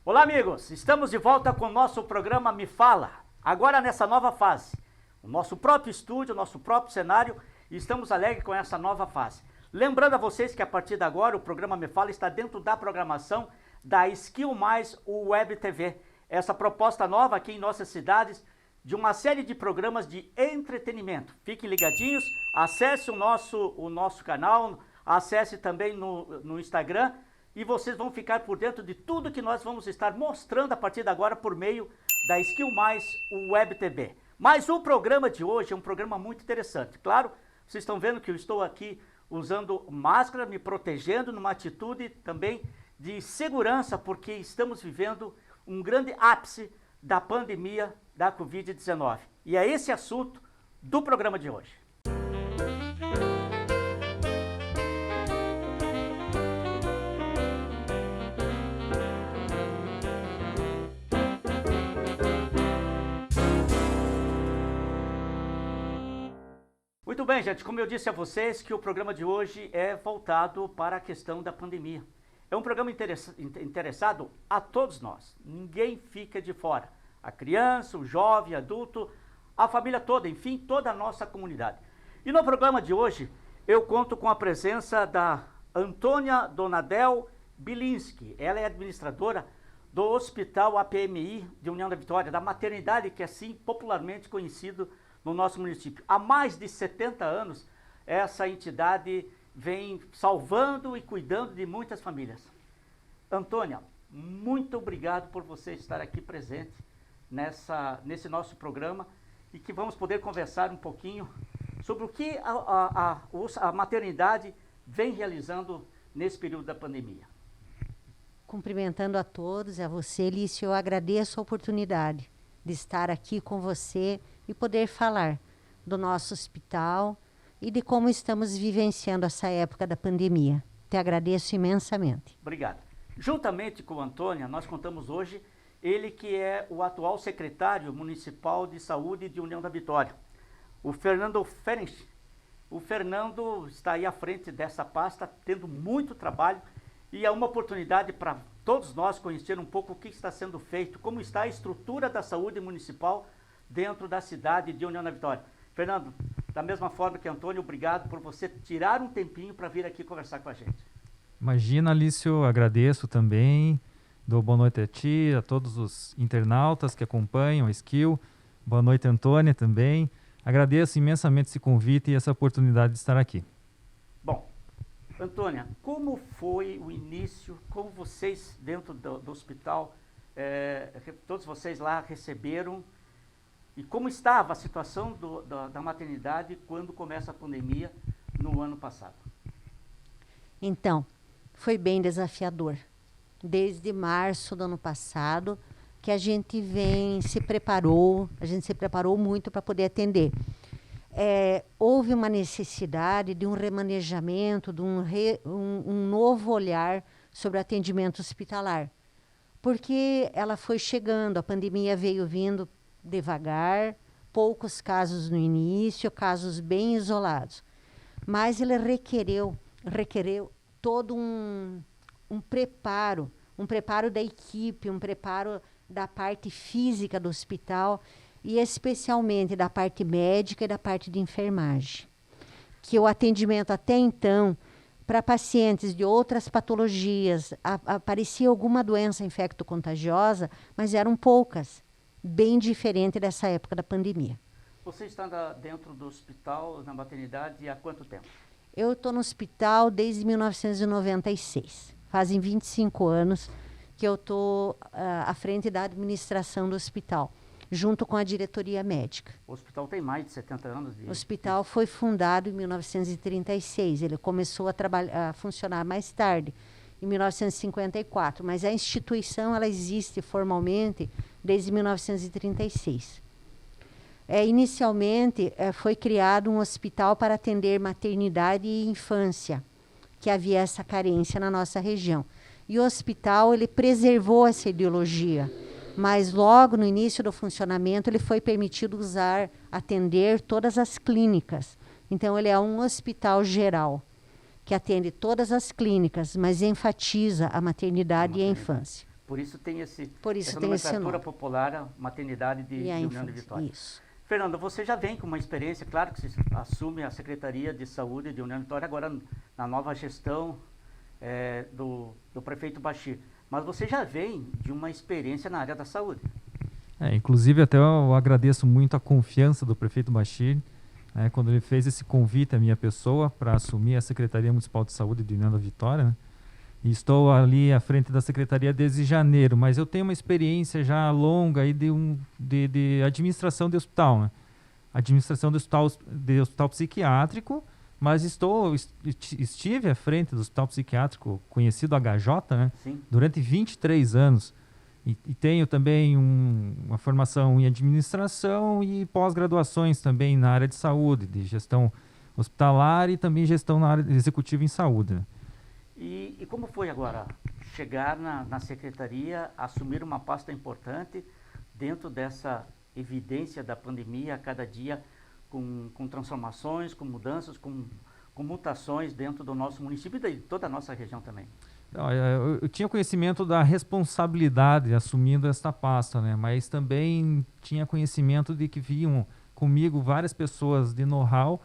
Olá, amigos! Estamos de volta com o nosso programa Me Fala. Agora nessa nova fase. O nosso próprio estúdio, o nosso próprio cenário, e estamos alegres com essa nova fase. Lembrando a vocês que a partir de agora o programa Me Fala está dentro da programação da Skill Mais Web TV. Essa proposta nova aqui em nossas cidades de uma série de programas de entretenimento. Fiquem ligadinhos, acesse o nosso canal, acesse também no Instagram e vocês vão ficar por dentro de tudo que nós vamos estar mostrando a partir de agora por meio da Skill Mais Web TV. Mas o programa de hoje é um programa muito interessante. Claro, vocês estão vendo que eu estou aqui usando máscara, me protegendo numa atitude também de segurança, porque estamos vivendo um grande ápice da pandemia da Covid-19. E é esse assunto do programa de hoje. Muito bem, gente, como eu disse a vocês que o programa de hoje é voltado para a questão da pandemia. É um programa interessado a todos nós, ninguém fica de fora. A criança, o jovem, adulto, a família toda, enfim, toda a nossa comunidade. E no programa de hoje, eu conto com a presença da Antônia Donadel Bilinski. Ela é administradora do Hospital APMI de União da Vitória, da maternidade que é assim popularmente conhecido no nosso município. Há mais de 70 anos, essa entidade vem salvando e cuidando de muitas famílias. Antônia, muito obrigado por você estar aqui presente nesse nosso programa e que vamos poder conversar um pouquinho sobre o que a maternidade vem realizando nesse período da pandemia. Cumprimentando a todos, a você, Lício, eu agradeço a oportunidade de estar aqui com você e poder falar do nosso hospital e de como estamos vivenciando essa época da pandemia. Te agradeço imensamente. Obrigado. Juntamente com a Antônia, nós contamos hoje ele que é o atual secretário municipal de saúde de União da Vitória, o Fernando Ferenc. O Fernando está aí à frente dessa pasta, tendo muito trabalho e é uma oportunidade para todos nós conhecer um pouco o que está sendo feito, como está a estrutura da saúde municipal dentro da cidade de União da Vitória. Fernando, da mesma forma que Antônio, obrigado por você tirar um tempinho para vir aqui conversar com a gente. Imagina, Alício, agradeço também. Dou boa noite a ti, a todos os internautas que acompanham a Skill. Boa noite, Antônia, também. Agradeço imensamente esse convite e essa oportunidade de estar aqui. Bom, Antônia, como foi o início, como vocês dentro do hospital, todos vocês lá receberam, e como estava a situação da maternidade quando começa a pandemia no ano passado? Então, foi bem desafiador. Desde março do ano passado, que a gente se preparou muito para poder atender. Houve uma necessidade de um remanejamento, de um novo olhar sobre o atendimento hospitalar. Porque ela foi chegando, a pandemia veio vindo devagar, poucos casos no início, casos bem isolados. Mas ele requereu todo um preparo da equipe, um preparo da parte física do hospital e especialmente da parte médica e da parte de enfermagem. Que o atendimento até então, para pacientes de outras patologias, aparecia alguma doença infecto-contagiosa, mas eram poucas, bem diferente dessa época da pandemia. Você está dentro do hospital, na maternidade, há quanto tempo? Eu estou no hospital desde 1996. Fazem 25 anos que eu estou à frente da administração do hospital, junto com a diretoria médica. O hospital tem mais de 70 anos? O hospital foi fundado em 1936. Ele começou a funcionar mais tarde, em 1954. Mas a instituição ela existe formalmente desde 1936. Inicialmente, foi criado um hospital para atender maternidade e infância, que havia essa carência na nossa região. E o hospital ele preservou essa ideologia, mas logo no início do funcionamento ele foi permitido atender todas as clínicas. Então ele é um hospital geral, que atende todas as clínicas, mas enfatiza a maternidade e a infância. Por isso tem Por isso essa tem esse nomenclatura nome. popular, maternidade de E a União de infância, Vitória. isso. Fernanda, você já vem com uma experiência, claro que você assume a Secretaria de Saúde de União de Vitória agora na nova gestão do prefeito Bachir, mas você já vem de uma experiência na área da saúde. Inclusive, até eu agradeço muito a confiança do prefeito Bachir, né, quando ele fez esse convite à minha pessoa para assumir a Secretaria Municipal de Saúde de União da Vitória, né? E estou ali à frente da secretaria desde janeiro, mas eu tenho uma experiência já longa aí de administração de hospital, né? Administração de hospital psiquiátrico, mas estive à frente do hospital psiquiátrico, conhecido HJ, né? Sim. Durante 23 anos. E tenho também uma formação em administração e pós-graduações também na área de saúde, de gestão hospitalar e também gestão na área executiva em saúde, né? E como foi agora chegar na secretaria, assumir uma pasta importante dentro dessa evidência da pandemia, a cada dia com transformações, com mudanças, com mutações dentro do nosso município e de toda a nossa região também? Eu tinha conhecimento da responsabilidade assumindo esta pasta, né? Mas também tinha conhecimento de que vinham comigo várias pessoas de know-how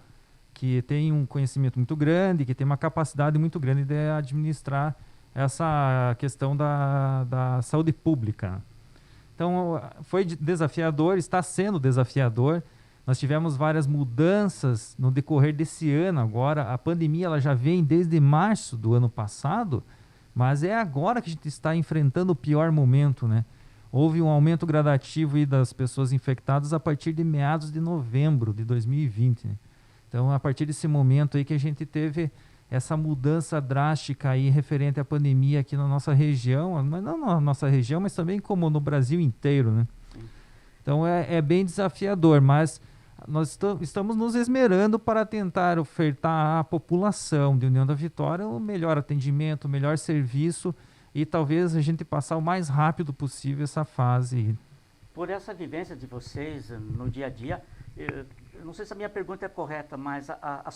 que têm um conhecimento muito grande, que têm uma capacidade muito grande de administrar essa questão da saúde pública. Então, foi desafiador, está sendo desafiador. Nós tivemos várias mudanças no decorrer desse ano agora. A pandemia ela já vem desde março do ano passado, mas é agora que a gente está enfrentando o pior momento, né? Houve um aumento gradativo aí das pessoas infectadas a partir de meados de novembro de 2020, né? Então, a partir desse momento aí que a gente teve essa mudança drástica aí referente à pandemia aqui na nossa região, mas não na nossa região, mas também como no Brasil inteiro, né? Então, é bem desafiador, mas nós estamos nos esmerando para tentar ofertar à população de União da Vitória o melhor atendimento, o melhor serviço e talvez a gente passar o mais rápido possível essa fase. Por essa vivência de vocês no dia a dia, eu não sei se a minha pergunta é correta, mas a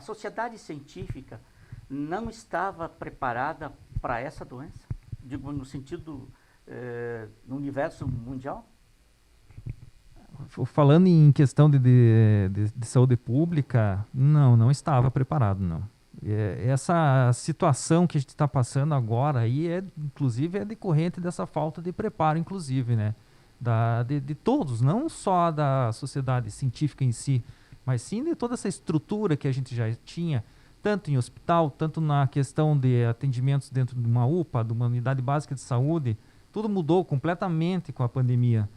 sociedade científica não estava preparada para essa doença? Digo, no sentido, no universo mundial? Falando em questão de saúde pública, não estava preparado, não. Essa situação que a gente está passando agora aí inclusive é decorrente dessa falta de preparo, inclusive, né? De todos, não só da sociedade científica em si, mas sim de toda essa estrutura que a gente já tinha, tanto em hospital, tanto na questão de atendimentos dentro de uma UPA, de uma unidade básica de saúde. Tudo mudou completamente com a pandemia.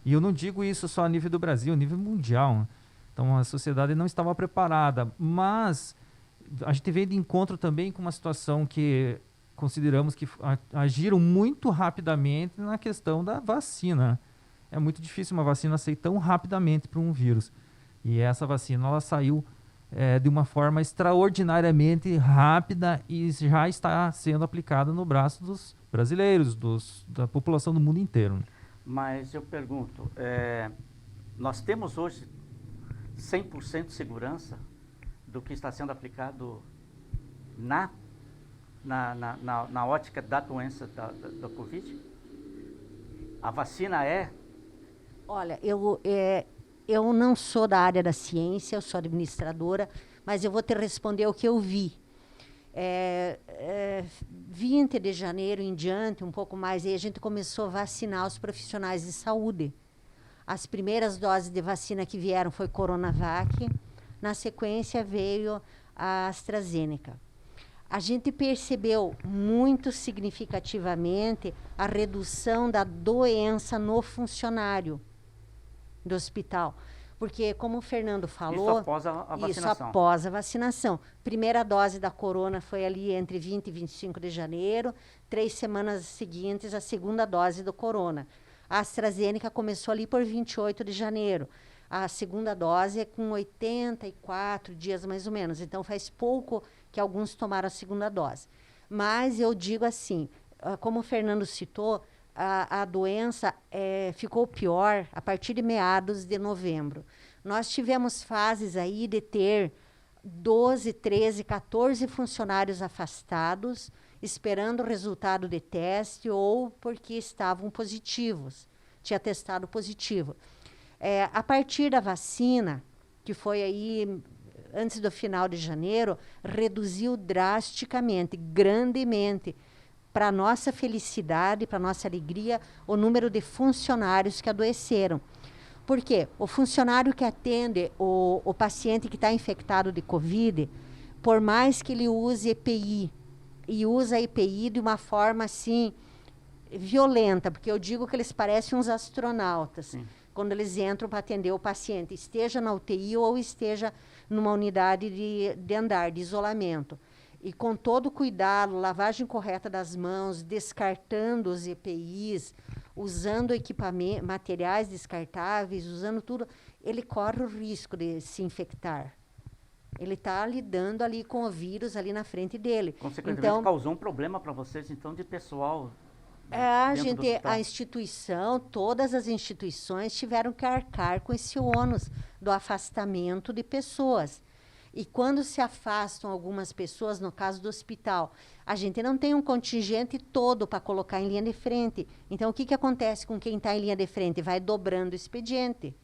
E eu não digo isso só a nível do Brasil, a nível mundial, né? Então a sociedade não estava preparada, mas a gente veio de encontro também com uma situação que consideramos que agiram muito rapidamente na questão da vacina. É muito difícil uma vacina sair tão rapidamente para um vírus. E essa vacina ela saiu de uma forma extraordinariamente rápida e já está sendo aplicada no braço dos brasileiros, da população do mundo inteiro. Mas eu pergunto, nós temos hoje 100% de segurança do que está sendo aplicado na ótica da doença da Covid? A vacina é? Olha, eu não sou da área da ciência, eu sou administradora, mas eu vou te responder o que eu vi. 20 de janeiro em diante, um pouco mais, aí a gente começou a vacinar os profissionais de saúde. As primeiras doses de vacina que vieram foi Coronavac, na sequência veio a AstraZeneca. A gente percebeu muito significativamente a redução da doença no funcionário do hospital. Porque, como o Fernando falou... Isso após a vacinação. Isso após a vacinação. Primeira dose da corona foi ali entre 20 e 25 de janeiro. 3 semanas seguintes, a segunda dose do corona. A AstraZeneca começou ali por 28 de janeiro. A segunda dose é com 84 dias, mais ou menos. Então, faz pouco que alguns tomaram a segunda dose. Mas eu digo assim, como o Fernando citou, a doença ficou pior a partir de meados de novembro. Nós tivemos fases aí de ter 12, 13, 14 funcionários afastados esperando o resultado de teste ou porque estavam positivos, tinha testado positivo. A partir da vacina, que foi aí antes do final de janeiro, reduziu drasticamente, grandemente, para nossa felicidade, para nossa alegria, o número de funcionários que adoeceram. Por quê? O funcionário que atende o paciente que está infectado de Covid, por mais que ele use EPI, e usa a EPI de uma forma assim violenta, porque eu digo que eles parecem uns astronautas. Sim. Quando eles entram para atender o paciente, esteja na UTI ou esteja numa unidade de andar, de isolamento. E com todo cuidado, lavagem correta das mãos, descartando os EPIs, usando materiais descartáveis, usando tudo, ele corre o risco de se infectar. Ele está lidando ali com o vírus ali na frente dele. Consequentemente, então, causou um problema para vocês, então, de pessoal. a instituição, todas as instituições tiveram que arcar com esse ônus do afastamento de pessoas. E quando se afastam algumas pessoas, no caso do hospital, a gente não tem um contingente todo para colocar em linha de frente. Então, o que acontece com quem está em linha de frente? Vai dobrando o expediente,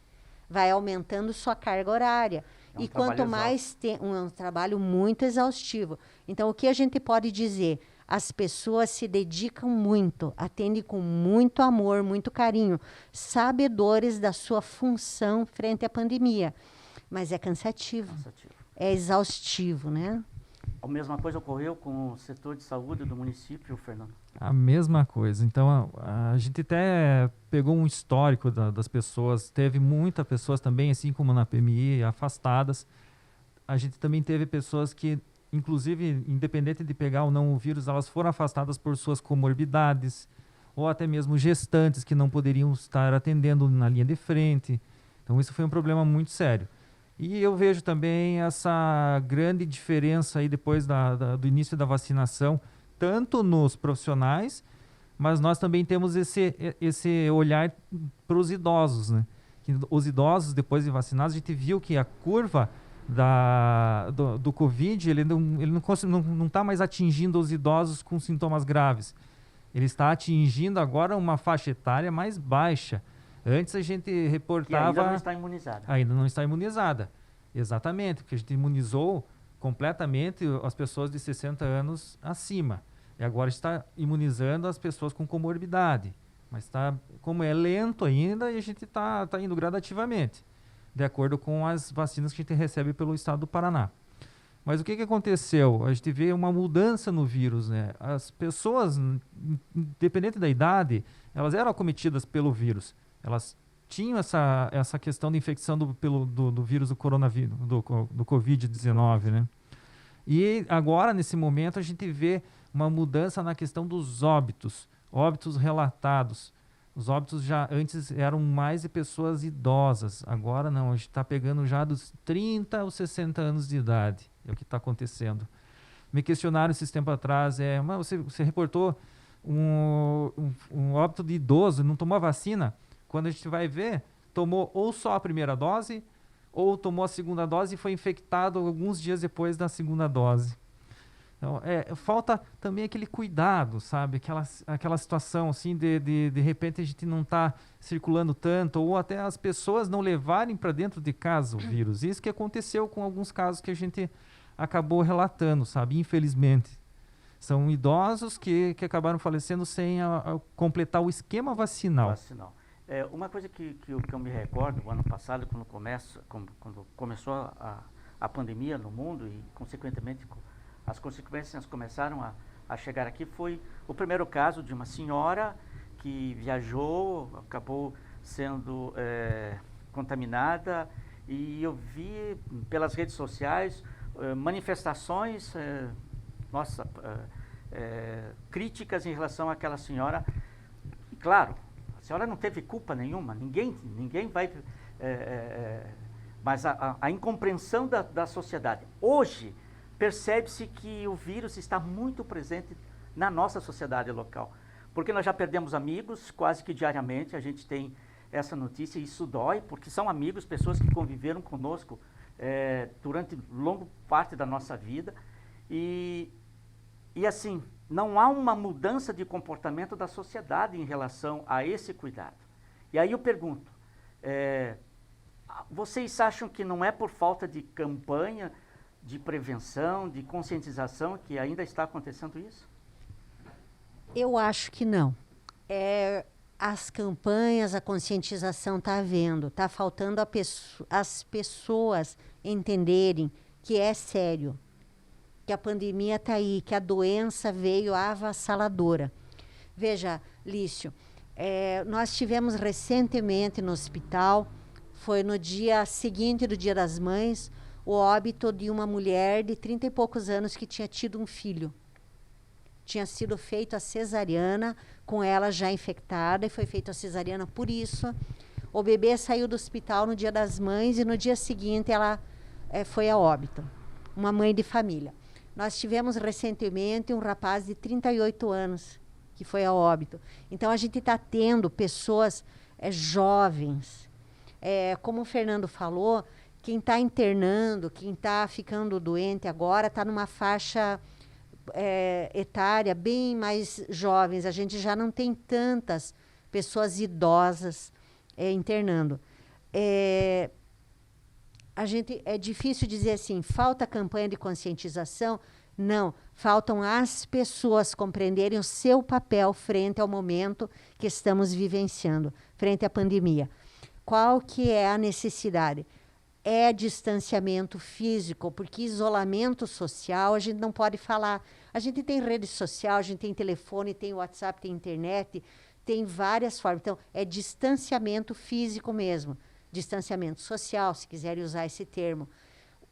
vai aumentando sua carga horária. E quanto mais tem um trabalho muito exaustivo. Então, o que a gente pode dizer? As pessoas se dedicam muito, atendem com muito amor, muito carinho, sabedores da sua função frente à pandemia. Mas é cansativo. É exaustivo, né? A mesma coisa ocorreu com o setor de saúde do município, Fernando? A mesma coisa. Então, a gente até pegou um histórico das pessoas. Teve muitas pessoas também, assim como na PMI, afastadas. A gente também teve pessoas que, inclusive, independente de pegar ou não o vírus, elas foram afastadas por suas comorbidades, ou até mesmo gestantes que não poderiam estar atendendo na linha de frente. Então, isso foi um problema muito sério. E eu vejo também essa grande diferença aí depois do início da vacinação, tanto nos profissionais, mas nós também temos esse olhar para os idosos, né? Que os idosos, depois de vacinados, a gente viu que a curva do Covid, ele não está mais atingindo os idosos com sintomas graves. Ele está atingindo agora uma faixa etária mais baixa. Antes a gente reportava... Que ainda não está imunizada. Ainda não está imunizada. Exatamente, porque a gente imunizou completamente as pessoas de 60 anos acima. E agora está imunizando as pessoas com comorbidade. Mas como é lento ainda, a gente está indo gradativamente, de acordo com as vacinas que a gente recebe pelo estado do Paraná. Mas o que aconteceu? A gente vê uma mudança no vírus, né? As pessoas, independente da idade, elas eram acometidas pelo vírus. Elas tinham essa questão de infecção do vírus do coronavírus, do Covid-19, né? E agora, nesse momento, a gente vê uma mudança na questão dos óbitos relatados. Os óbitos já antes eram mais de pessoas idosas, agora não, a gente está pegando já dos 30 aos 60 anos de idade, é o que está acontecendo. Me questionaram esses tempos atrás, mas você reportou um óbito de idoso, não tomou a vacina? Quando a gente vai ver, tomou ou só a primeira dose, ou tomou a segunda dose e foi infectado alguns dias depois da segunda dose. Então, falta também aquele cuidado, sabe? Aquela situação assim de repente a gente não está circulando tanto, ou até as pessoas não levarem para dentro de casa o vírus. Isso que aconteceu com alguns casos que a gente acabou relatando, sabe? Infelizmente. São idosos que acabaram falecendo sem completar o esquema vacinal. Uma coisa que eu me recordo, o ano passado, quando começou a pandemia no mundo e, consequentemente, as consequências começaram a chegar aqui, foi o primeiro caso de uma senhora que viajou, acabou sendo contaminada, e eu vi pelas redes sociais manifestações, críticas em relação àquela senhora. E, claro, a senhora não teve culpa nenhuma, ninguém vai... mas a incompreensão da sociedade. Hoje, percebe-se que o vírus está muito presente na nossa sociedade local. Porque nós já perdemos amigos quase que diariamente, a gente tem essa notícia, e isso dói, porque são amigos, pessoas que conviveram conosco durante longa parte da nossa vida. E assim, não há uma mudança de comportamento da sociedade em relação a esse cuidado. E aí eu pergunto, vocês acham que não é por falta de campanha, de prevenção, de conscientização que ainda está acontecendo isso? Eu acho que não. As campanhas, a conscientização está havendo, está faltando as pessoas entenderem que é sério, que a pandemia está aí, que a doença veio avassaladora. Veja, Lício, nós tivemos recentemente no hospital, foi no dia seguinte do Dia das Mães, o óbito de uma mulher de 30 e poucos anos que tinha tido um filho. Tinha sido feita a cesariana, com ela já infectada, e foi feita a cesariana por isso. O bebê saiu do hospital no Dia das Mães e no dia seguinte ela foi a óbito. Uma mãe de família. Nós tivemos recentemente um rapaz de 38 anos que foi a óbito. Então a gente está tendo pessoas jovens. Como o Fernando falou, quem está internando, quem está ficando doente agora está numa faixa etária bem mais jovens. A gente já não tem tantas pessoas idosas internando. É difícil dizer assim, falta campanha de conscientização? Não, faltam as pessoas compreenderem o seu papel frente ao momento que estamos vivenciando, frente à pandemia. Qual que é a necessidade? É distanciamento físico, porque isolamento social a gente não pode falar. A gente tem rede social, a gente tem telefone, tem WhatsApp, tem internet, tem várias formas. Então, é distanciamento físico mesmo. Distanciamento social, se quiserem usar esse termo.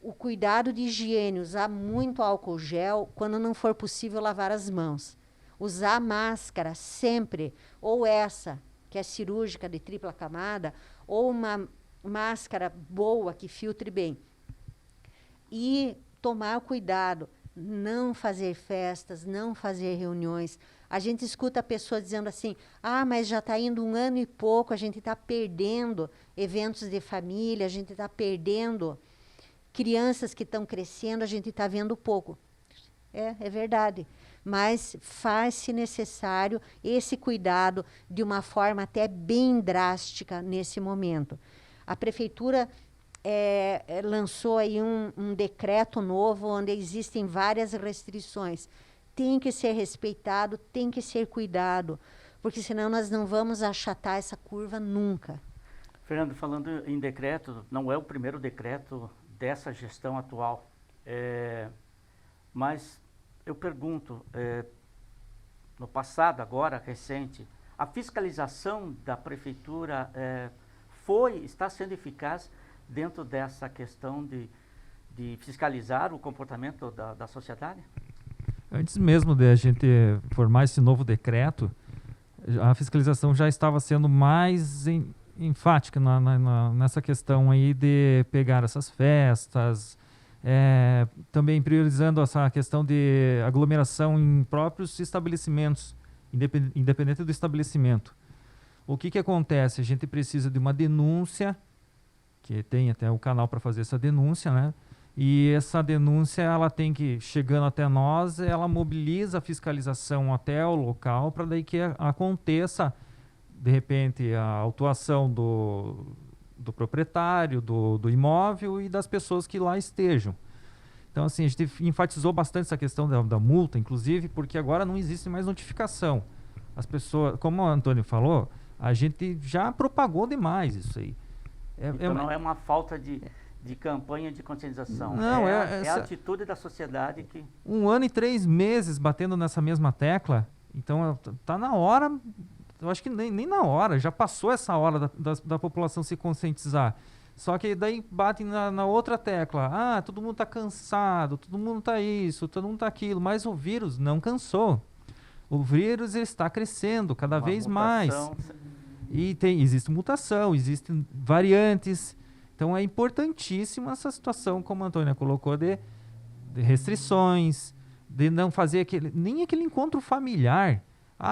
O cuidado de higiene, usar muito álcool gel, quando não for possível lavar as mãos. Usar máscara sempre, ou essa, que é cirúrgica de tripla camada, ou uma máscara boa que filtre bem. E tomar cuidado, não fazer festas, não fazer reuniões. A gente escuta a pessoa dizendo assim, mas já está indo 1 ano e pouco, a gente está perdendo eventos de família, a gente está perdendo crianças que estão crescendo, a gente está vendo pouco. É verdade. Mas faz-se necessário esse cuidado de uma forma até bem drástica nesse momento. A prefeitura lançou aí um decreto novo, onde existem várias restrições. Tem que ser respeitado, tem que ser cuidado, porque senão nós não vamos achatar essa curva nunca. Fernando, falando em decreto, não é o primeiro decreto dessa gestão atual, mas eu pergunto, no passado, agora, recente, a fiscalização da prefeitura está sendo eficaz dentro dessa questão de fiscalizar o comportamento da sociedade? Antes mesmo de a gente formar esse novo decreto, a fiscalização já estava sendo mais enfática nessa questão aí de pegar essas festas, também priorizando essa questão de aglomeração em próprios estabelecimentos, independente do estabelecimento. O que acontece? A gente precisa de uma denúncia, que tem até o canal para fazer essa denúncia, né? E essa denúncia, ela tem que, chegando até nós, ela mobiliza a fiscalização até o local para daí que aconteça, de repente, a autuação do proprietário, do imóvel e das pessoas que lá estejam. Então, assim, a gente enfatizou bastante essa questão da multa, inclusive, porque agora não existe mais notificação. As pessoas, como o Antônio falou, a gente já propagou demais isso aí. Então não é uma falta de campanha de conscientização. Não, é a atitude da sociedade que... 1 ano e 3 meses batendo nessa mesma tecla, então tá na hora, eu acho que nem na hora, já passou essa hora da população se conscientizar. Só que daí batem na outra tecla, todo mundo tá cansado, todo mundo tá isso, todo mundo tá aquilo, mas o vírus não cansou. O vírus está crescendo cada vez mais. E existe mutação, existem variantes. Então é importantíssima essa situação, como a Antônia colocou, de restrições, de não fazer nem aquele encontro familiar.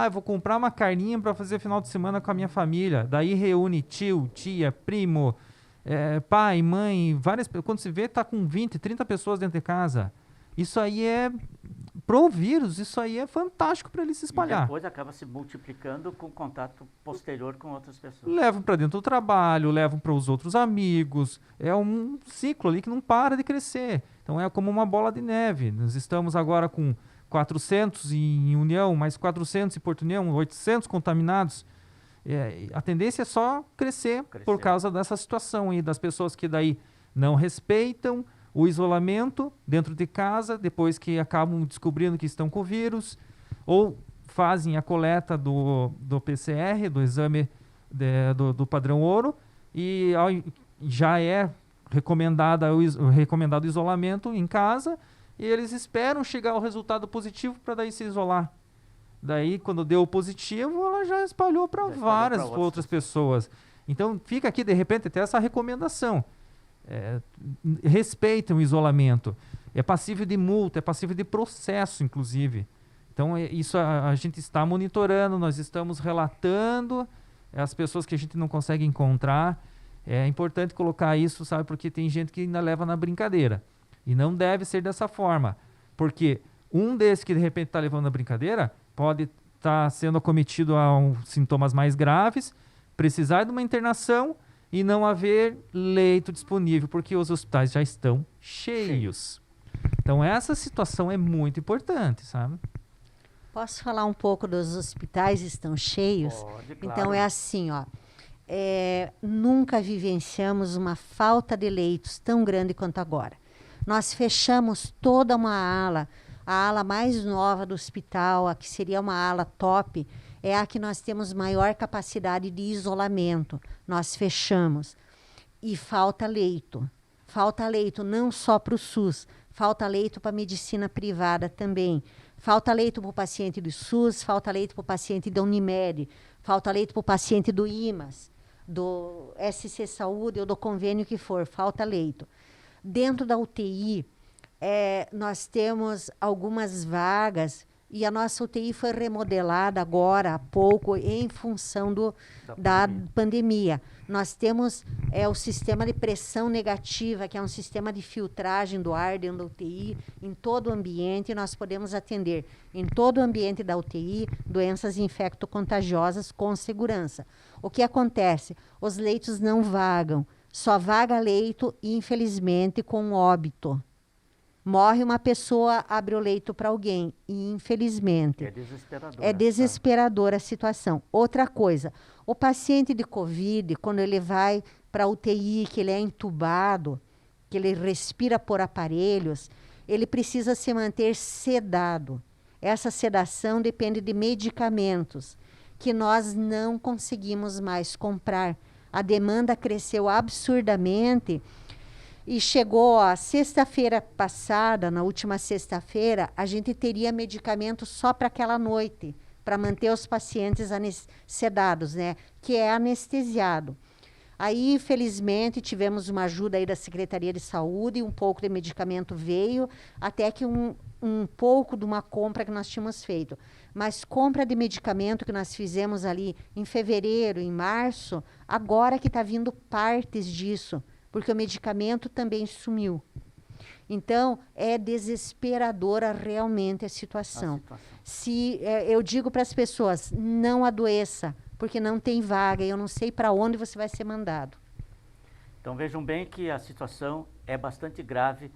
Eu vou comprar uma carninha para fazer final de semana com a minha família. Daí reúne tio, tia, primo, pai, mãe, várias. Quando se vê, está com 20, 30 pessoas dentro de casa. Isso aí pro vírus, isso aí é fantástico para ele se E espalhar. depois acaba se multiplicando com contato posterior com outras pessoas. Levam para dentro do trabalho, levam para os outros amigos. É um ciclo ali que não para de crescer. Então é como uma bola de neve. Nós estamos agora com 400 em União, mais 400 em Porto União, 800 contaminados. A tendência é só crescer por causa dessa situação aí, das pessoas que daí não respeitam o isolamento dentro de casa, depois que acabam descobrindo que estão com o vírus, ou fazem a coleta do PCR, do exame do padrão ouro, e já é recomendado o isolamento em casa, e eles esperam chegar ao resultado positivo para daí se isolar. Daí, quando deu positivo, ela já espalhou para várias outras pessoas. Então, fica aqui, de repente, até essa recomendação. Respeitem o isolamento. É passível de multa, é passível de processo, inclusive. Então, isso a gente está monitorando, nós estamos relatando as pessoas que a gente não consegue encontrar. É importante colocar isso, sabe, porque tem gente que ainda leva na brincadeira. E não deve ser dessa forma. Porque um desses que, de repente, está levando na brincadeira pode estar sendo acometido a sintomas mais graves, precisar de uma internação e não haver leito disponível, porque os hospitais já estão cheios. Então, essa situação é muito importante, sabe? Posso falar um pouco dos hospitais estão cheios? Pode, claro. Então, é assim, ó. Nunca vivenciamos uma falta de leitos tão grande quanto agora. Nós fechamos toda uma ala, a ala mais nova do hospital, a que seria uma ala top, é a que nós temos maior capacidade de isolamento. Nós fechamos. E falta leito. Falta leito não só para o SUS, falta leito para a medicina privada também. Falta leito para o paciente do SUS, falta leito para o paciente da Unimed, falta leito para o paciente do IMAS, do SC Saúde ou do convênio que for, falta leito. Dentro da UTI, nós temos algumas vagas e a nossa UTI foi remodelada agora há pouco em função da pandemia. Nós temos o sistema de pressão negativa, que é um sistema de filtragem do ar dentro da UTI, em todo o ambiente, e nós podemos atender em todo o ambiente da UTI doenças infecto-contagiosas com segurança. O que acontece? Os leitos não vagam, só vaga leito, infelizmente, com óbito. Morre uma pessoa, abre o leito para alguém, e infelizmente. É desesperadora a situação. Outra coisa, o paciente de Covid, quando ele vai para a UTI, que ele é entubado, que ele respira por aparelhos, ele precisa se manter sedado. Essa sedação depende de medicamentos, que nós não conseguimos mais comprar. A demanda cresceu absurdamente. E chegou a sexta-feira passada, na última sexta-feira, a gente teria medicamento só para aquela noite, para manter os pacientes sedados, né? Que é anestesiado. Aí, infelizmente, tivemos uma ajuda aí da Secretaria de Saúde, um pouco de medicamento veio, até que um pouco de uma compra que nós tínhamos feito. Mas compra de medicamento que nós fizemos ali em fevereiro, em março, agora que está vindo partes disso, porque o medicamento também sumiu. Então, é desesperadora realmente a situação. Eu digo para as pessoas, não adoeça, porque não tem vaga, eu não sei para onde você vai ser mandado. Então, vejam bem que a situação é bastante grave,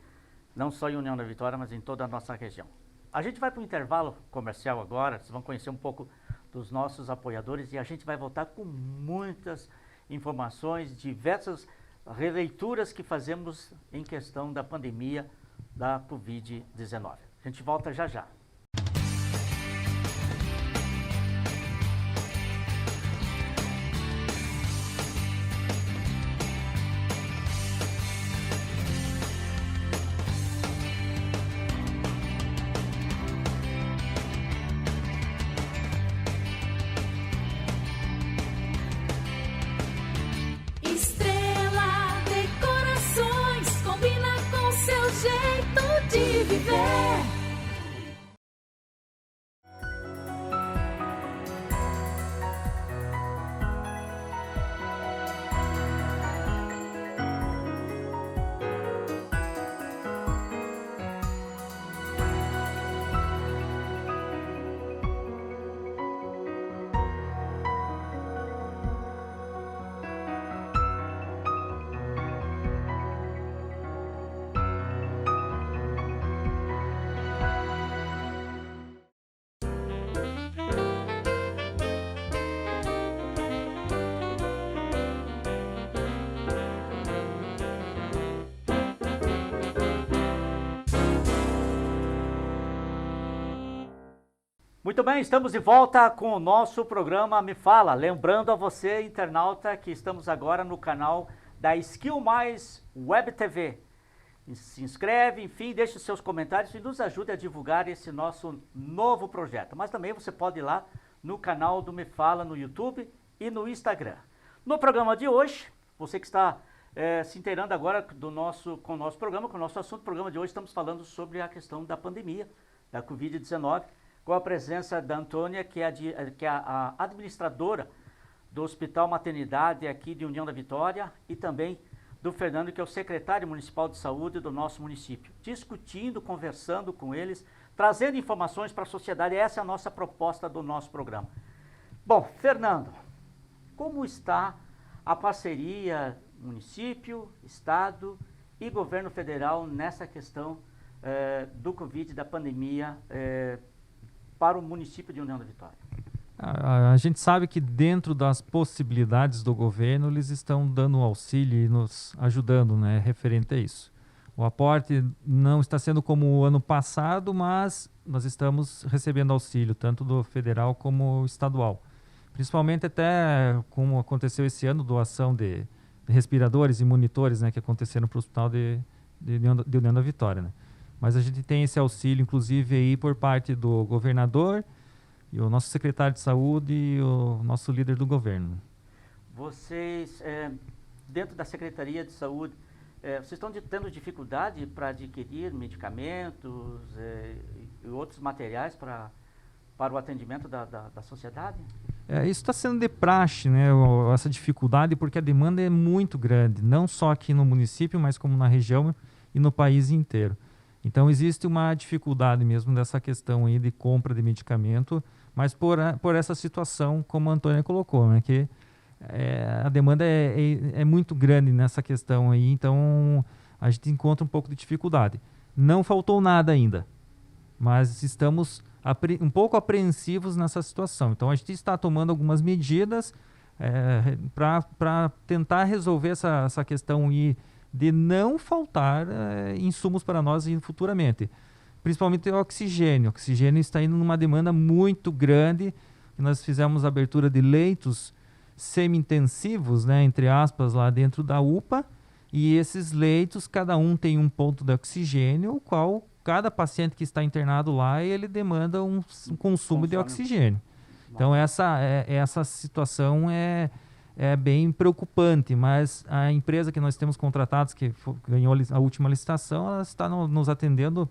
não só em União da Vitória, mas em toda a nossa região. A gente vai para um intervalo comercial agora, vocês vão conhecer um pouco dos nossos apoiadores e a gente vai voltar com muitas informações, diversas releituras que fazemos em questão da pandemia da Covid-19. A gente volta já já. Muito bem, estamos de volta com o nosso programa Me Fala. Lembrando a você, internauta, que estamos agora no canal da Skill Mais Web TV. Se inscreve, enfim, deixe os seus comentários e nos ajude a divulgar esse nosso novo projeto. Mas também você pode ir lá no canal do Me Fala no YouTube e no Instagram. No programa de hoje, você que está se inteirando agora com o nosso programa, com o nosso assunto, no programa de hoje estamos falando sobre a questão da pandemia, da Covid-19, com a presença da Antônia, que é a administradora do Hospital Maternidade aqui de União da Vitória, e também do Fernando, que é o secretário municipal de saúde do nosso município, discutindo, conversando com eles, trazendo informações para a sociedade. Essa é a nossa proposta do nosso programa. Bom, Fernando, como está a parceria município, estado e governo federal nessa questão do Covid, da pandemia, para o município de União da Vitória? A gente sabe que dentro das possibilidades do governo, eles estão dando auxílio e nos ajudando, né, referente a isso. O aporte não está sendo como o ano passado, mas nós estamos recebendo auxílio, tanto do federal como estadual. Principalmente até, como aconteceu esse ano, doação de respiradores e monitores, né, que aconteceram para o Hospital de União da Vitória, né. Mas a gente tem esse auxílio, inclusive, aí por parte do governador, e o nosso secretário de saúde e o nosso líder do governo. Vocês, dentro da Secretaria de Saúde, vocês estão tendo dificuldade para adquirir medicamentos e outros materiais para o atendimento da sociedade? Isso está sendo de praxe, né, essa dificuldade, porque a demanda é muito grande, não só aqui no município, mas como na região e no país inteiro. Então existe uma dificuldade mesmo dessa questão aí de compra de medicamento, mas por essa situação, como a Antônia colocou, né, que a demanda é muito grande nessa questão aí, então a gente encontra um pouco de dificuldade. Não faltou nada ainda, mas estamos um pouco apreensivos nessa situação. Então a gente está tomando algumas medidas para tentar resolver essa questão aí de não faltar insumos para nós futuramente. Principalmente o oxigênio. O oxigênio está indo numa demanda muito grande. Nós fizemos a abertura de leitos semi-intensivos, né, entre aspas, lá dentro da UPA. E esses leitos, cada um tem um ponto de oxigênio, o qual cada paciente que está internado lá, ele demanda um consumo de oxigênio. Então essa situação é bem preocupante, mas a empresa que nós temos contratados, que ganhou a última licitação, ela está nos atendendo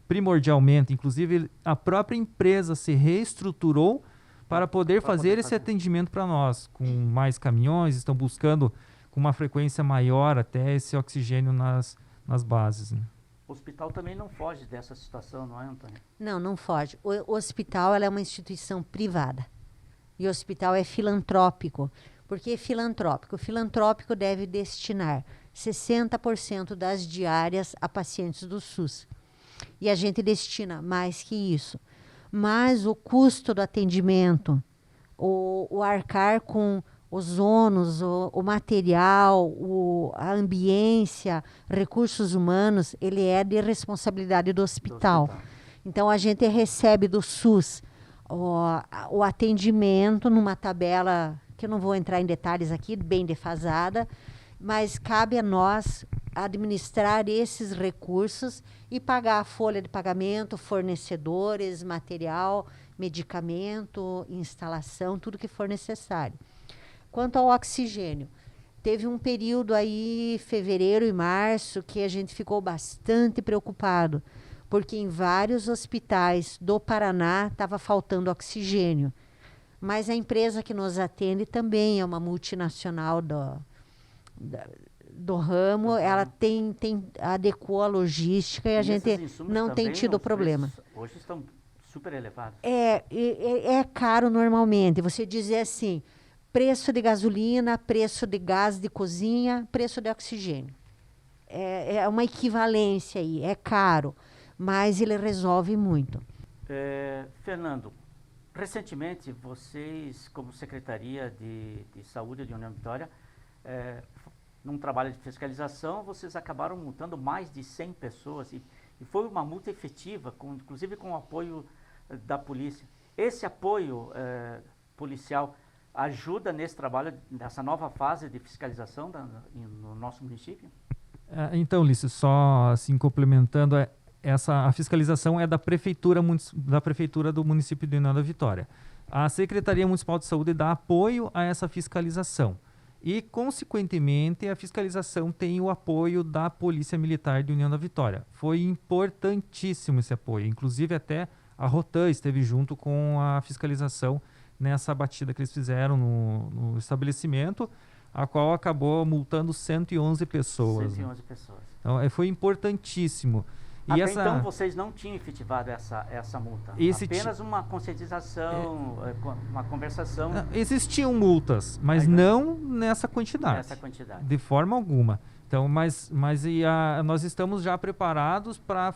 primordialmente. Inclusive, a própria empresa se reestruturou para poder fazer esse atendimento para nós, com mais caminhões, estão buscando com uma frequência maior até esse oxigênio nas bases, né? O hospital também não foge dessa situação, não é, Antônio? Não foge. O hospital ela é uma instituição privada. E o hospital é filantrópico. Por que filantrópico? O filantrópico deve destinar 60% das diárias a pacientes do SUS. E a gente destina mais que isso. Mas o custo do atendimento, o arcar com os ônus, o material, a ambiência, recursos humanos, ele é de responsabilidade do hospital. Então, a gente recebe do SUS o atendimento numa tabela, que eu não vou entrar em detalhes aqui, bem defasada, mas cabe a nós administrar esses recursos e pagar a folha de pagamento, fornecedores, material, medicamento, instalação, tudo que for necessário. Quanto ao oxigênio, teve um período aí, fevereiro e março, que a gente ficou bastante preocupado, porque em vários hospitais do Paraná estava faltando oxigênio. Mas a empresa que nos atende também é uma multinacional do ramo, ela adequou a logística e a gente não tem tido problema. Hoje estão super elevados. É caro normalmente, você dizer assim, preço de gasolina, preço de gás de cozinha, preço de oxigênio. É uma equivalência aí, é caro, mas ele resolve muito. Fernando, recentemente vocês, como Secretaria de Saúde de União Vitória, num trabalho de fiscalização, vocês acabaram multando mais de 100 pessoas e foi uma multa efetiva, inclusive com o apoio da polícia. Esse apoio policial ajuda nesse trabalho, nessa nova fase de fiscalização no nosso município? Então, Ulisses, só assim complementando, a fiscalização é da prefeitura do município de União da Vitória. A Secretaria Municipal de Saúde dá apoio a essa fiscalização e, consequentemente, a fiscalização tem o apoio da Polícia Militar de União da Vitória. Foi importantíssimo esse apoio, inclusive até a Rotan esteve junto com a fiscalização nessa batida que eles fizeram no estabelecimento, a qual acabou multando 111 pessoas. 111 pessoas. Então, foi importantíssimo. E então vocês não tinham efetivado essa multa? Apenas uma conscientização, uma conversação? Existiam multas, mas não nessa quantidade. Nessa quantidade. De forma alguma. Então, nós estamos já preparados para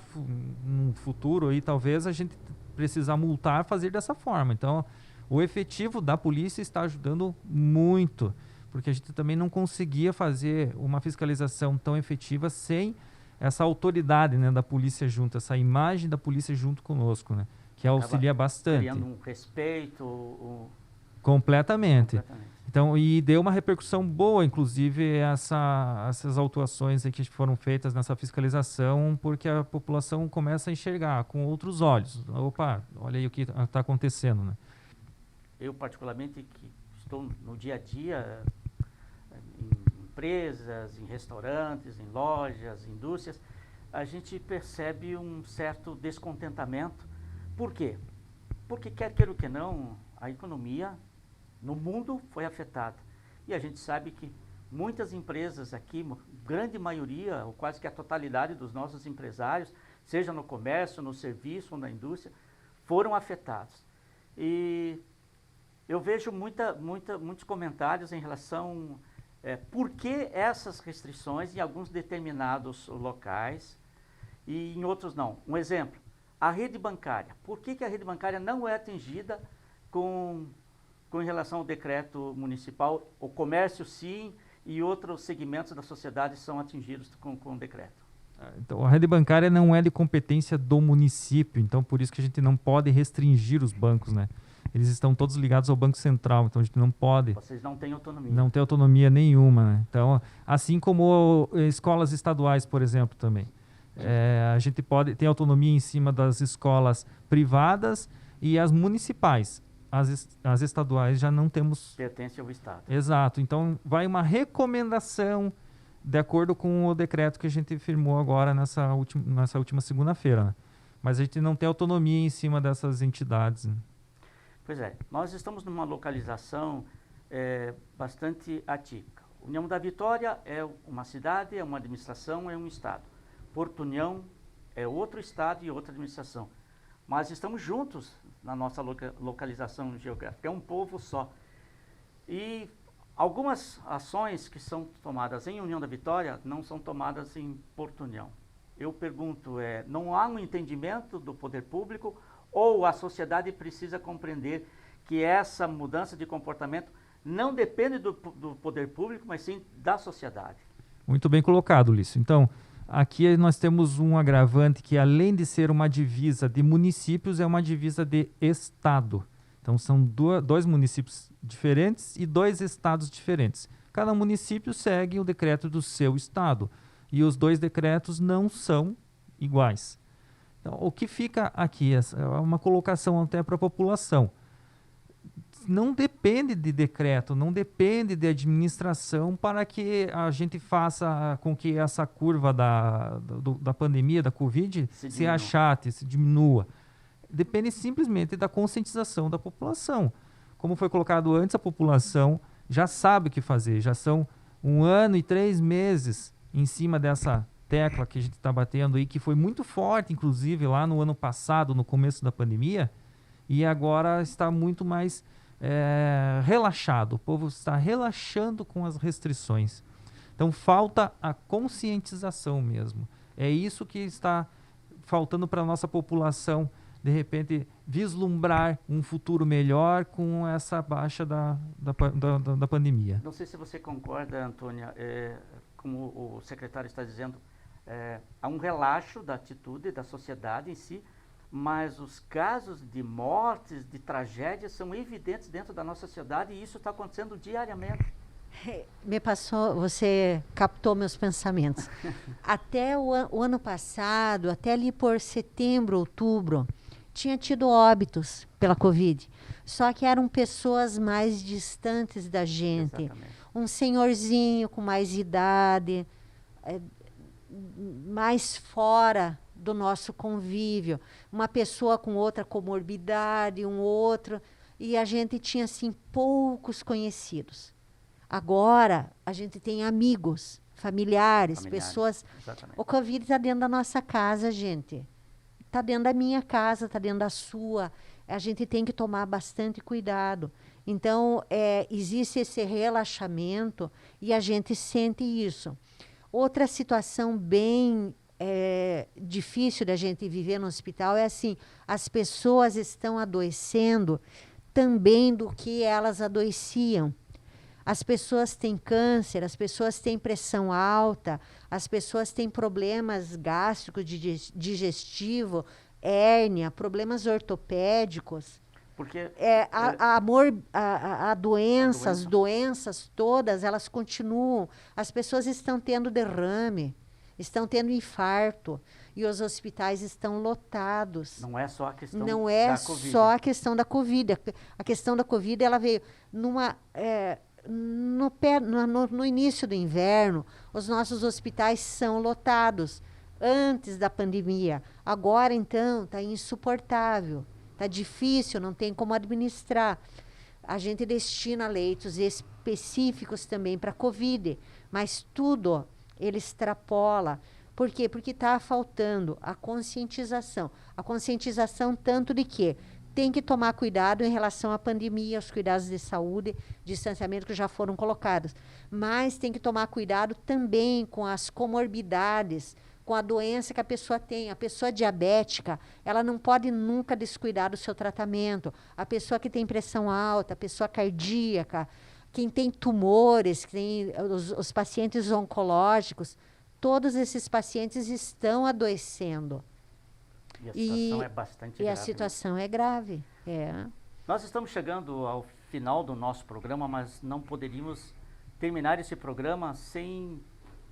no futuro aí talvez a gente precisar multar, fazer dessa forma. Então, o efetivo da polícia está ajudando muito, porque a gente também não conseguia fazer uma fiscalização tão efetiva sem essa autoridade, né, da polícia junto, essa imagem da polícia junto conosco, né, que auxilia bastante. Criando um respeito. Completamente. Então, e deu uma repercussão boa, inclusive, essas autuações aí que foram feitas nessa fiscalização, porque a população começa a enxergar com outros olhos. Opa, olha aí o que está acontecendo, né? Eu, particularmente, que estou no dia a dia, em empresas, em restaurantes, em lojas, indústrias, a gente percebe um certo descontentamento. Por quê? Porque, quer queira ou que não, a economia no mundo foi afetada. E a gente sabe que muitas empresas aqui, grande maioria, ou quase que a totalidade dos nossos empresários, seja no comércio, no serviço ou na indústria, foram afetados. E eu vejo muitos comentários em relação por que essas restrições em alguns determinados locais e em outros não. Um exemplo, a rede bancária. Por que a rede bancária não é atingida com relação ao decreto municipal? O comércio sim, e outros segmentos da sociedade são atingidos com o decreto. Então, a rede bancária não é de competência do município, então por isso que a gente não pode restringir os bancos, né? Eles estão todos ligados ao Banco Central, então a gente não pode. Vocês não têm autonomia. Não tem autonomia nenhuma, né? Então, assim como escolas estaduais, por exemplo, também. A gente tem autonomia em cima das escolas privadas e as municipais. As estaduais já não temos... Pertence ao Estado. Exato. Então, vai uma recomendação de acordo com o decreto que a gente firmou agora nessa última segunda-feira, né? Mas a gente não tem autonomia em cima dessas entidades, né? Pois é, nós estamos numa localização bastante atípica. União da Vitória é uma cidade, é uma administração, é um estado. Porto União é outro estado e outra administração. Mas estamos juntos na nossa localização geográfica, é um povo só. E algumas ações que são tomadas em União da Vitória não são tomadas em Porto União. Eu pergunto, não há um entendimento do poder público ou a sociedade precisa compreender que essa mudança de comportamento não depende do poder público, mas sim da sociedade? Muito bem colocado, Ulisses. Então, aqui nós temos um agravante que, além de ser uma divisa de municípios, é uma divisa de estado. Então, são dois municípios diferentes e dois estados diferentes. Cada município segue o decreto do seu estado e os dois decretos não são iguais. Então, o que fica aqui é uma colocação até para a população. Não depende de decreto, não depende de administração para que a gente faça com que essa curva da pandemia, da Covid, se achate, se diminua. Depende simplesmente da conscientização da população. Como foi colocado antes, a população já sabe o que fazer. Já são 1 ano e 3 meses em cima dessa tecla que a gente está batendo aí, que foi muito forte, inclusive, lá no ano passado, no começo da pandemia, e agora está muito mais relaxado. O povo está relaxando com as restrições. Então, falta a conscientização mesmo. É isso que está faltando para a nossa população, de repente, vislumbrar um futuro melhor com essa baixa da pandemia. Não sei se você concorda, Antônia, como o secretário está dizendo, há um relaxo da atitude da sociedade em si, mas os casos de mortes, de tragédias, são evidentes dentro da nossa sociedade e isso está acontecendo diariamente. Me passou, você captou meus pensamentos. Até o ano passado, até ali por setembro, outubro, tinha tido óbitos pela Covid. Só que eram pessoas mais distantes da gente. Exatamente. Um senhorzinho com mais idade, mais fora do nosso convívio. Uma pessoa com outra comorbidade, um outro. E a gente tinha, assim, poucos conhecidos. Agora, a gente tem amigos, familiares, pessoas... Exatamente. O Covid está dentro da nossa casa, gente. Está dentro da minha casa, está dentro da sua. A gente tem que tomar bastante cuidado. Então, existe esse relaxamento e a gente sente isso. Outra situação bem difícil da gente viver no hospital é assim, as pessoas estão adoecendo também do que elas adoeciam. As pessoas têm câncer, as pessoas têm pressão alta, as pessoas têm problemas gástricos, digestivo, hérnia, problemas ortopédicos. Porque As doenças todas, elas continuam. As pessoas estão tendo derrame, estão tendo infarto e os hospitais estão lotados. não é só a questão Não é da Covid. só a questão da Covid. A questão da Covid, ela veio no início do inverno, os nossos hospitais são lotados, antes da pandemia. Agora, então, está insuportável, está difícil, não tem como administrar. A gente destina leitos específicos também para Covid, mas tudo ele extrapola. Por quê? Porque está faltando a conscientização. A conscientização tanto de que tem que tomar cuidado em relação à pandemia, aos cuidados de saúde, distanciamento que já foram colocados. Mas tem que tomar cuidado também com as comorbidades, com a doença que a pessoa tem. A pessoa diabética, ela não pode nunca descuidar do seu tratamento. A pessoa que tem pressão alta, a pessoa cardíaca, quem tem tumores, os pacientes oncológicos, todos esses pacientes estão adoecendo. E a situação é bastante grave. E a situação é grave. Nós estamos chegando ao final do nosso programa, mas não poderíamos terminar esse programa sem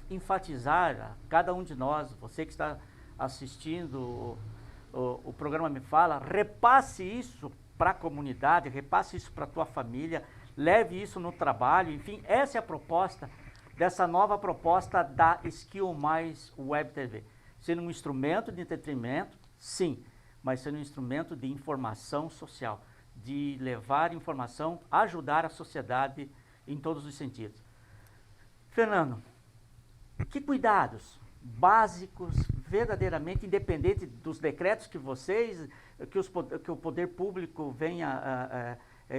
enfatizar a cada um de nós, você que está assistindo o programa Me Fala, repasse isso para a comunidade, repasse isso para a tua família, leve isso no trabalho, enfim, essa é a proposta dessa nova proposta da Skill Mais Web TV. Sendo um instrumento de entretenimento, sim, mas sendo um instrumento de informação social, de levar informação, ajudar a sociedade em todos os sentidos. Fernando, que cuidados básicos, verdadeiramente independente dos decretos que que o poder público venha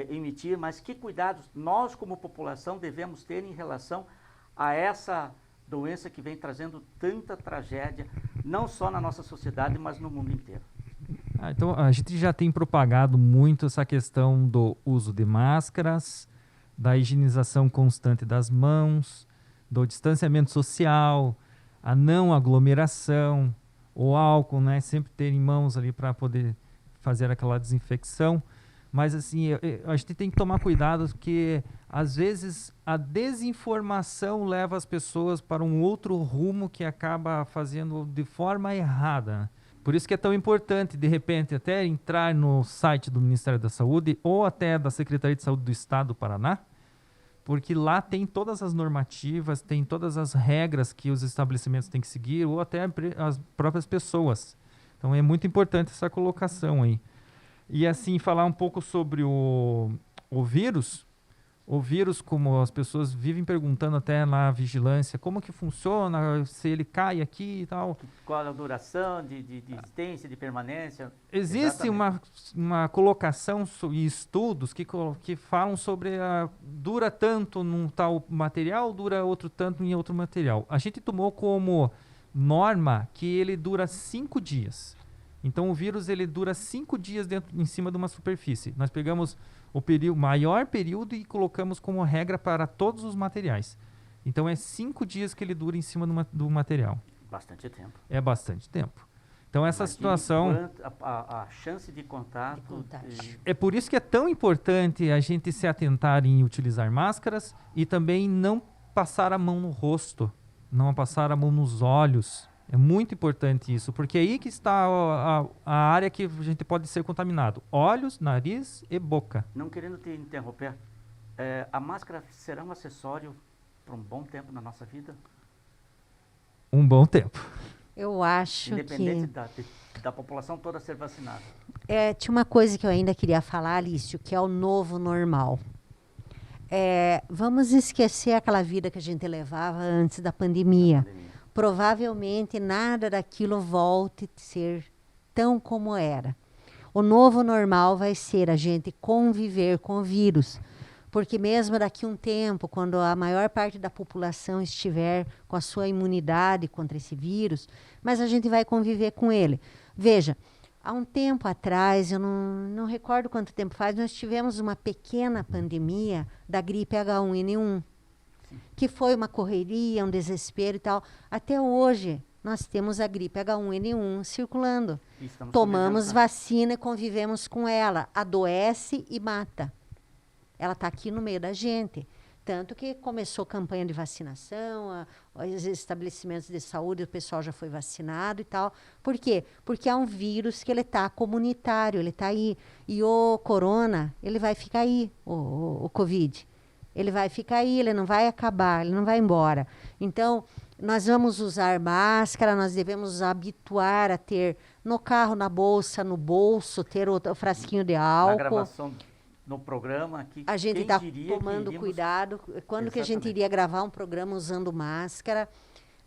emitir, mas que cuidados nós como população devemos ter em relação a essa doença que vem trazendo tanta tragédia, não só na nossa sociedade, mas no mundo inteiro? Então, a gente já tem propagado muito essa questão do uso de máscaras, da higienização constante das mãos, do distanciamento social, a não aglomeração, o álcool, né? Sempre ter em mãos ali para poder fazer aquela desinfecção. Mas assim, a gente tem que tomar cuidado porque às vezes a desinformação leva as pessoas para um outro rumo que acaba fazendo de forma errada. Por isso que é tão importante, de repente, até entrar no site do Ministério da Saúde ou até da Secretaria de Saúde do Estado do Paraná, porque lá tem todas as normativas, tem todas as regras que os estabelecimentos têm que seguir, ou até as próprias pessoas. Então é muito importante essa colocação aí. E assim, falar um pouco sobre o vírus. O vírus, como as pessoas vivem perguntando até na vigilância, como que funciona, se ele cai aqui e tal. Qual a duração de existência, de permanência? Existe uma colocação e estudos que falam sobre dura tanto num tal material, dura outro tanto em outro material. A gente tomou como norma que ele dura 5 dias. Então o vírus ele dura 5 dias em cima de uma superfície. Nós pegamos o maior período e colocamos como regra para todos os materiais. Então é 5 dias que ele dura em cima do material. Bastante tempo. É bastante tempo. Então essa Imagine situação... a chance de contato... De contágio. É por isso que é tão importante a gente se atentar em utilizar máscaras e também não passar a mão no rosto, não passar a mão nos olhos. É muito importante isso, porque é aí que está a área que a gente pode ser contaminado. Olhos, nariz e boca. Não querendo te interromper, a máscara será um acessório por um bom tempo na nossa vida? Um bom tempo. Eu acho Independente que... da população toda ser vacinada. Tinha uma coisa que eu ainda queria falar, Alício, que é o novo normal. Vamos esquecer aquela vida que a gente levava antes da pandemia. Provavelmente nada daquilo volte a ser tão como era. O novo normal vai ser a gente conviver com o vírus. Porque mesmo daqui a um tempo, quando a maior parte da população estiver com a sua imunidade contra esse vírus, mas a gente vai conviver com ele. Veja, há um tempo atrás, eu não recordo quanto tempo faz, nós tivemos uma pequena pandemia da gripe H1N1, que foi uma correria, um desespero e tal. Até hoje, nós temos a gripe H1N1 circulando. Tomamos vacina e convivemos com ela. Adoece e mata. Ela está aqui no meio da gente. Tanto que começou campanha de vacinação, os estabelecimentos de saúde, o pessoal já foi vacinado e tal. Por quê? Porque é um vírus que ele está comunitário, ele está aí. E o corona, ele vai ficar aí, o Covid. Ele vai ficar aí, ele não vai acabar, ele não vai embora. Então, nós vamos usar máscara, nós devemos nos habituar a ter no carro, na bolsa, no bolso, ter o frasquinho de álcool. Na gravação no programa aqui, a gente está tomando cuidado. Quando que a gente iria gravar um programa usando máscara,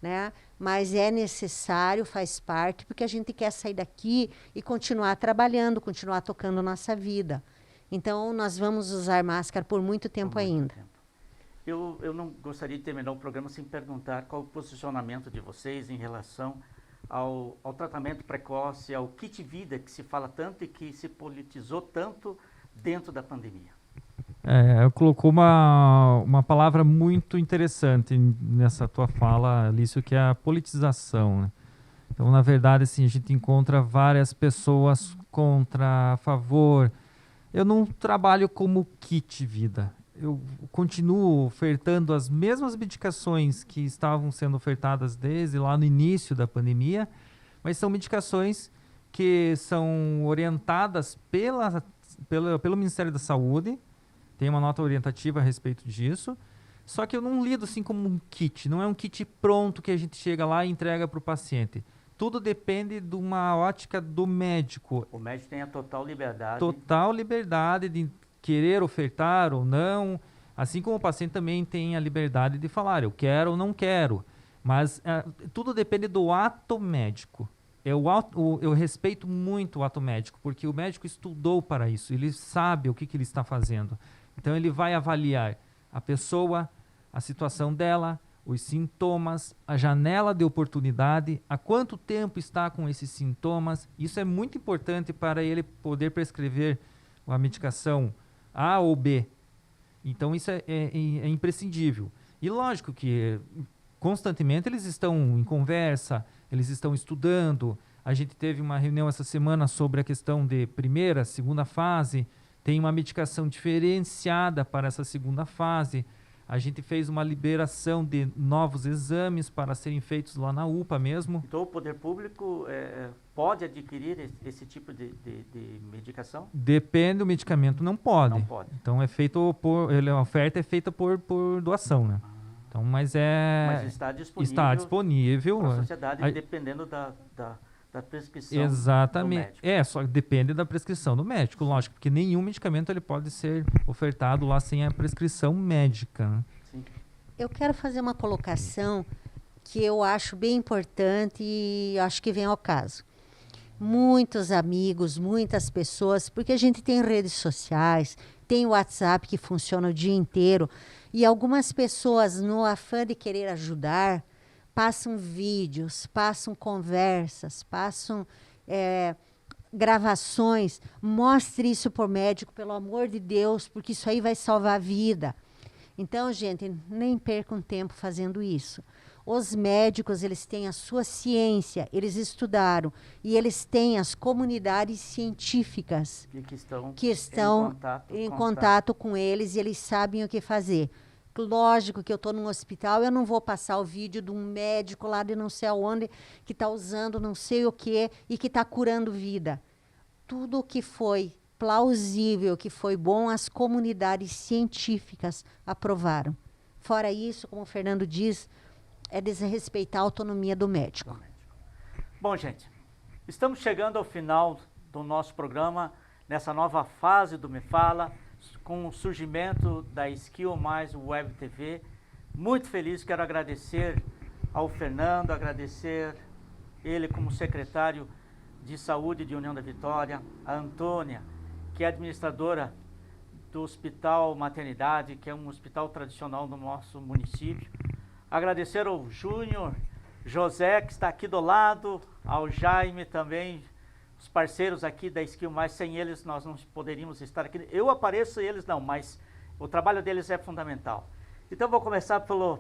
né? Mas é necessário, faz parte, porque a gente quer sair daqui e continuar trabalhando, continuar tocando nossa vida. Então, nós vamos usar máscara por muito tempo ainda. Eu não gostaria de terminar o programa sem perguntar qual o posicionamento de vocês em relação ao tratamento precoce, ao kit vida, que se fala tanto e que se politizou tanto dentro da pandemia. Colocou uma palavra muito interessante nessa tua fala, Alício, que é a politização, né? Então, na verdade, assim, a gente encontra várias pessoas contra, a favor. Eu não trabalho como kit vida. Eu continuo ofertando as mesmas medicações que estavam sendo ofertadas desde lá no início da pandemia, mas são medicações que são orientadas pelo Ministério da Saúde. Tem uma nota orientativa a respeito disso. Só que eu não lido assim como um kit. Não é um kit pronto que a gente chega lá e entrega para o paciente. Tudo depende de uma ótica do médico. O médico tem a total liberdade. Total liberdade de querer ofertar ou não. Assim como o paciente também tem a liberdade de falar, eu quero ou não quero. Mas tudo depende do ato médico. Eu respeito muito o ato médico, porque o médico estudou para isso. Ele sabe o que ele está fazendo. Então ele vai avaliar a pessoa, a situação dela, os sintomas, a janela de oportunidade, há quanto tempo está com esses sintomas. Isso é muito importante para ele poder prescrever a medicação A ou B. Então isso é imprescindível. E lógico que constantemente eles estão em conversa, eles estão estudando. A gente teve uma reunião essa semana sobre a questão de primeira, segunda fase. Tem uma medicação diferenciada para essa segunda fase. A gente fez uma liberação de novos exames para serem feitos lá na UPA mesmo. Então o poder público pode adquirir esse tipo de medicação? Depende do medicamento, não pode. Não pode. Então a oferta é feita por doação, né? Então, mas está disponível. Está disponível. Para a sociedade, dependendo da prescrição. Exatamente. Do médico. Só depende da prescrição do médico, lógico, porque nenhum medicamento ele pode ser ofertado lá sem a prescrição médica, né? Sim. Eu quero fazer uma colocação que eu acho bem importante e acho que vem ao caso. Muitos amigos, muitas pessoas, porque a gente tem redes sociais, tem o WhatsApp que funciona o dia inteiro, e algumas pessoas, no afã de querer ajudar, passam vídeos, passam conversas, passam gravações. Mostre isso por médico, pelo amor de Deus, porque isso aí vai salvar a vida. Então, gente, nem percam tempo fazendo isso. Os médicos, eles têm a sua ciência, eles estudaram, e eles têm as comunidades científicas E que estão em contato com eles, e eles sabem o que fazer. Lógico que eu estou num hospital, eu não vou passar o vídeo de um médico lá de não sei aonde, que está usando não sei o que e que está curando vida. Tudo que foi plausível, que foi bom, as comunidades científicas aprovaram. Fora isso, como o Fernando diz, é desrespeitar a autonomia do médico. Bom, gente, estamos chegando ao final do nosso programa, nessa nova fase do Me Fala, com o surgimento da Skill Mais Web TV. Muito feliz, quero agradecer ao Fernando, agradecer ele como secretário de Saúde de União da Vitória, a Antônia, que é administradora do Hospital Maternidade, que é um hospital tradicional do nosso município. Agradecer ao Júnior, José, que está aqui do lado, ao Jaime também, os parceiros aqui da Skill Mais. Sem eles nós não poderíamos estar aqui. Eu apareço e eles não, mas o trabalho deles é fundamental. Então vou começar pelo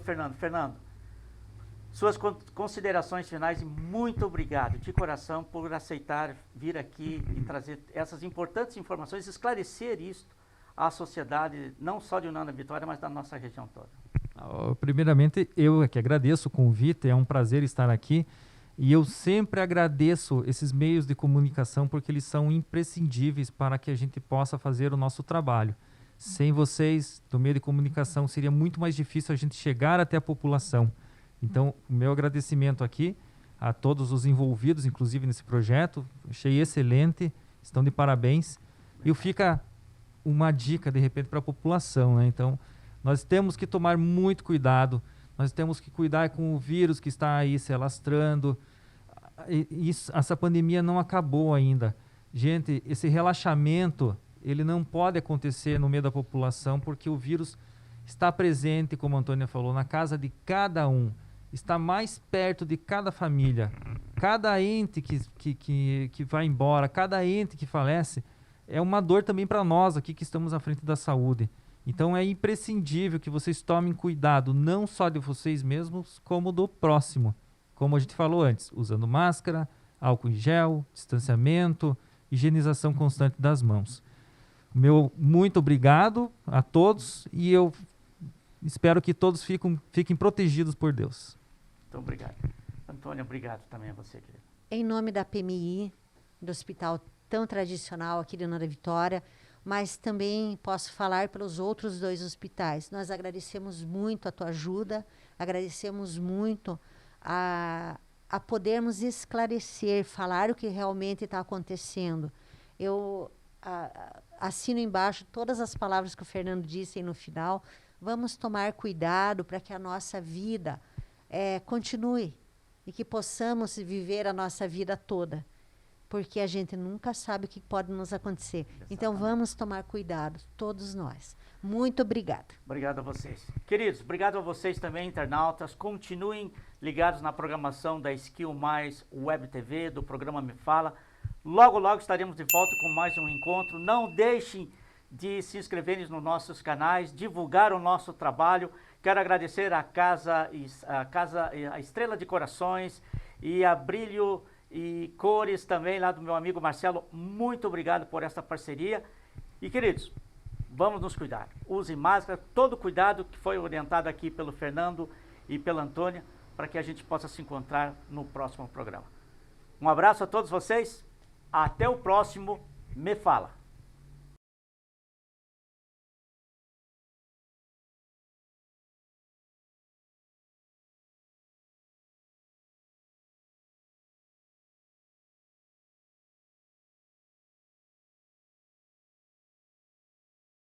Fernando. Fernando, suas considerações finais, e muito obrigado de coração por aceitar vir aqui e trazer essas importantes informações, esclarecer isto à sociedade, não só de União da Vitória, mas da nossa região toda. Primeiramente, eu que agradeço o convite, é um prazer estar aqui, e eu sempre agradeço esses meios de comunicação, porque eles são imprescindíveis para que a gente possa fazer o nosso trabalho. Sem vocês, do meio de comunicação, seria muito mais difícil a gente chegar até a população. Então, o meu agradecimento aqui a todos os envolvidos, inclusive nesse projeto, achei excelente, estão de parabéns. E fica uma dica, de repente, para a população, né? Então, nós temos que tomar muito cuidado, nós temos que cuidar com o vírus que está aí se alastrando. Essa pandemia não acabou ainda. Gente, esse relaxamento, ele não pode acontecer no meio da população, porque o vírus está presente, como a Antônia falou, na casa de cada um. Está mais perto de cada família. Cada ente que vai embora, cada ente que falece, é uma dor também para nós aqui que estamos à frente da saúde. Então é imprescindível que vocês tomem cuidado, não só de vocês mesmos, como do próximo. Como a gente falou antes, usando máscara, álcool em gel, distanciamento, higienização constante das mãos. Meu muito obrigado a todos, e eu espero que todos fiquem protegidos por Deus. Então, obrigado. Antônia, obrigado também a você, querido. Em nome da PMI, do hospital tão tradicional aqui de União da Vitória, mas também posso falar pelos outros 2 hospitais. Nós agradecemos muito a tua ajuda, agradecemos muito a podermos esclarecer, falar o que realmente está acontecendo. Eu assino embaixo todas as palavras que o Fernando disse aí no final. Vamos tomar cuidado para que a nossa vida continue e que possamos viver a nossa vida toda, porque a gente nunca sabe o que pode nos acontecer. Exatamente. Então vamos tomar cuidado, todos nós. Muito obrigada. Obrigado a vocês. Queridos, obrigado a vocês também, internautas. Continuem ligados na programação da Skill Mais Web TV, do programa Me Fala. Logo, logo estaremos de volta com mais um encontro. Não deixem de se inscreverem nos nossos canais, divulgar o nosso trabalho. Quero agradecer a Estrela de Corações e a Brilho e Cores também, lá do meu amigo Marcelo. Muito obrigado por essa parceria. E, queridos, vamos nos cuidar. Usem máscara, todo cuidado que foi orientado aqui pelo Fernando e pela Antônia, para que a gente possa se encontrar no próximo programa. Um abraço a todos vocês. Até o próximo Me Fala.